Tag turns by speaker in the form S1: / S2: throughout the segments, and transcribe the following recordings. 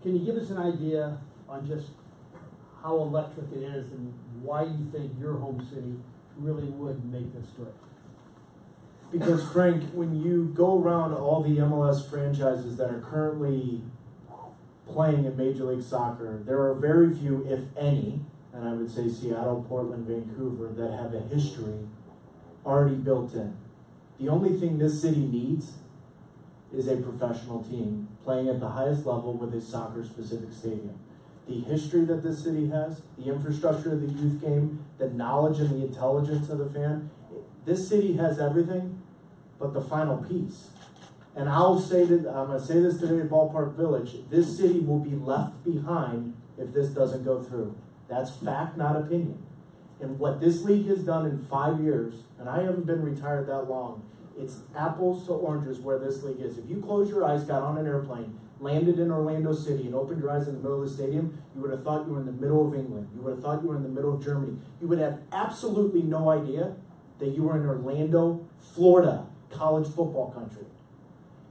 S1: Can you give us an idea on just how electric it is and why you think your home city really would make this great?
S2: Because, Frank, when you go around all the MLS franchises that are currently playing in Major League Soccer, there are very few, if any, and I would say Seattle, Portland, Vancouver, that have a history already built in. The only thing this city needs is a professional team playing at the highest level with a soccer-specific stadium. The history that this city has, the infrastructure of the youth game, the knowledge and the intelligence of the fan, this city has everything but the final piece. And I'll say that, I'm going to say this today at Ballpark Village, this city will be left behind if this doesn't go through. That's fact, not opinion. And what this league has done in 5 years, and I haven't been retired that long, it's apples to oranges where this league is. If you close your eyes, got on an airplane, landed in Orlando City, and opened your eyes in the middle of the stadium, you would have thought you were in the middle of England. You would have thought you were in the middle of Germany. You would have absolutely no idea that you were in Orlando, Florida, college football country.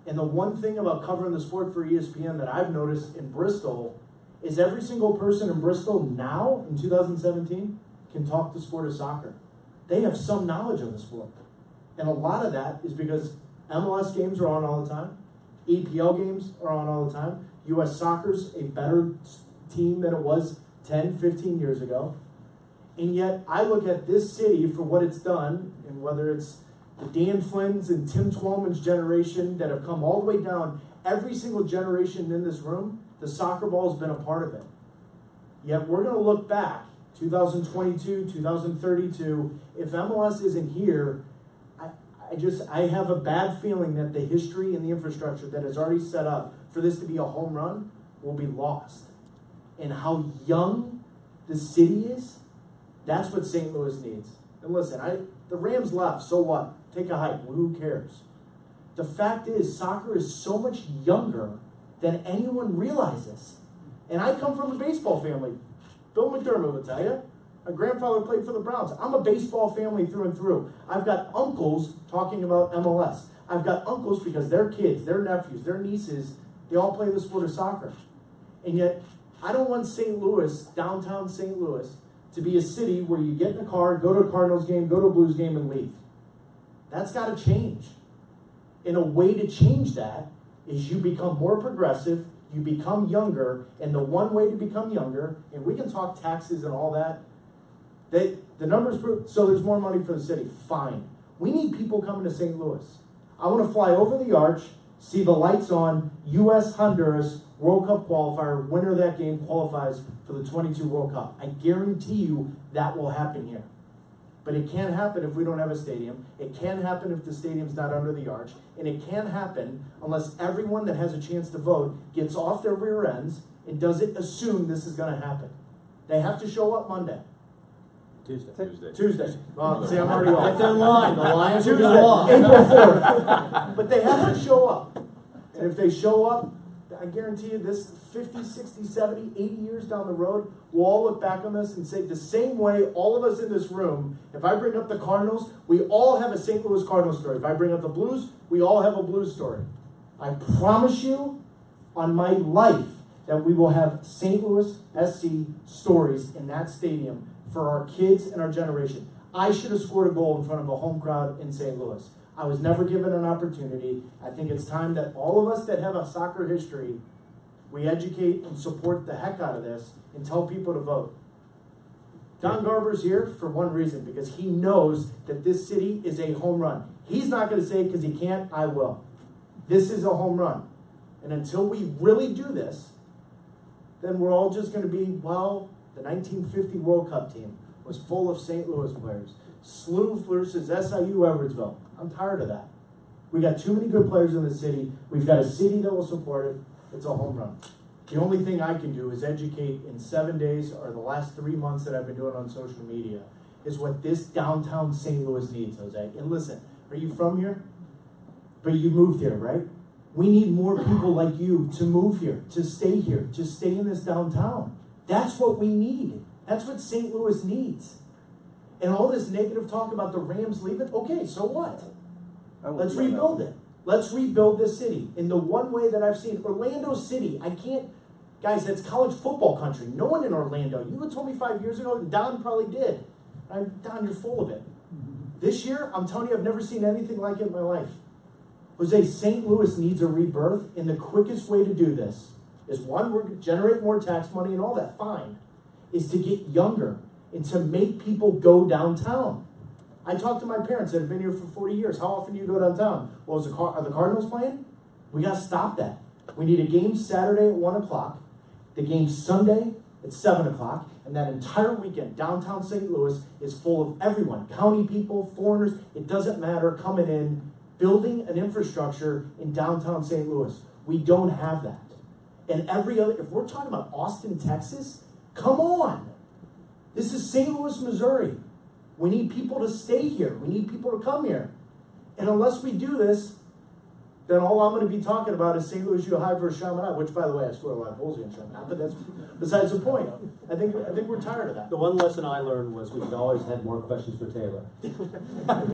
S2: And the one thing about covering the sport for ESPN that I've noticed in Bristol is every single person in Bristol now, in 2017, can talk the sport of soccer. They have some knowledge of the sport. And a lot of that is because MLS games are on all the time. EPL games are on all the time. U.S. Soccer's a better team than it was 10, 15 years ago. And yet, I look at this city for what it's done, and whether it's the Dan Flynn's and Tim Twellman's generation that have come all the way down, every single generation in this room, the soccer ball has been a part of it. Yet, we're going to look back, 2022, 2032, if MLS isn't here, I have a bad feeling that the history and the infrastructure that is already set up for this to be a home run will be lost. And how young the city is, that's what St. Louis needs. And listen, the Rams left, so what? Take a hike, who cares? The fact is, soccer is so much younger than anyone realizes. And I come from a baseball family. Bill McDermott will tell you. My grandfather played for the Browns. I'm a baseball family through and through. I've got uncles talking about MLS. I've got uncles because their kids, their nephews, their nieces, they all play the sport of soccer. And yet, I don't want St. Louis, downtown St. Louis, to be a city where you get in a car, go to a Cardinals game, go to a Blues game, and leave. That's got to change. And a way to change that is you become more progressive, you become younger, and the one way to become younger, and we can talk taxes and all that, the numbers prove, so there's more money for the city. Fine. We need people coming to St. Louis. I want to fly over the arch, see the lights on, U.S.-Honduras World Cup qualifier, winner of that game qualifies for the 22 World Cup. I guarantee you that will happen here. But it can't happen if we don't have a stadium. It can't happen if the stadium's not under the arch. And it can't happen unless everyone that has a chance to vote gets off their rear ends and doesn't assume this is going to happen. They have to show up Monday. Tuesday. Well, see, I'm already off.
S1: Get their line. The Lions are
S2: Tuesday,
S1: going off.
S2: April 4th. But they have to show up. And if they show up, I guarantee you this 50, 60, 70, 80 years down the road, we'll all look back on this and say the same way all of us in this room, if I bring up the Cardinals, we all have a St. Louis Cardinals story. If I bring up the Blues, we all have a Blues story. I promise you on my life that we will have St. Louis SC stories in that stadium for our kids and our generation. I should have scored a goal in front of a home crowd in St. Louis. I was never given an opportunity. I think it's time that all of us that have a soccer history, we educate and support the heck out of this and tell people to vote. Don Garber's here for one reason, because he knows that this city is a home run. He's not going to say it because he can't. I will. This is a home run. And until we really do this, then we're all just going to be, well, the 1950 World Cup team was full of St. Louis players. SLU versus SIU Edwardsville. I'm tired of that. We got too many good players in the city. We've got a city that will support it. It's a home run. The only thing I can do is educate in 7 days, or the last 3 months that I've been doing on social media, is what this downtown St. Louis needs, Jose. And listen, are you from here? But you moved here, right? We need more people like you to move here, to stay in this downtown. That's what we need. That's what St. Louis needs. And all this negative talk about the Rams leaving, okay, so what? Let's rebuild it. Let's rebuild this city. In the one way that I've seen, Orlando City, Guys, that's college football country. No one in Orlando. You would have told me 5 years ago, and Don probably did. Don, you're full of it. This year, I'm telling you, I've never seen anything like it in my life. Jose, St. Louis needs a rebirth, and the quickest way to do this is, one, we're going to generate more tax money and all that, fine, is to get younger and to make people go downtown. I talked to my parents that have been here for 40 years. How often do you go downtown? Well, are the Cardinals playing? We got to stop that. We need a game Saturday at 1 o'clock, the game Sunday at 7 o'clock, and that entire weekend, downtown St. Louis is full of everyone, county people, foreigners, it doesn't matter, coming in, building an infrastructure in downtown St. Louis. We don't have that. And if we're talking about Austin, Texas, come on. This is St. Louis, Missouri. We need people to stay here. We need people to come here. And unless we do this, then all I'm going to be talking about is St. Louis U High versus Chaminade, which, by the way, I scored a lot of goals against Chaminade, but that's besides the point. I think we're tired of that.
S3: The one lesson I learned was we could always have more questions for Taylor.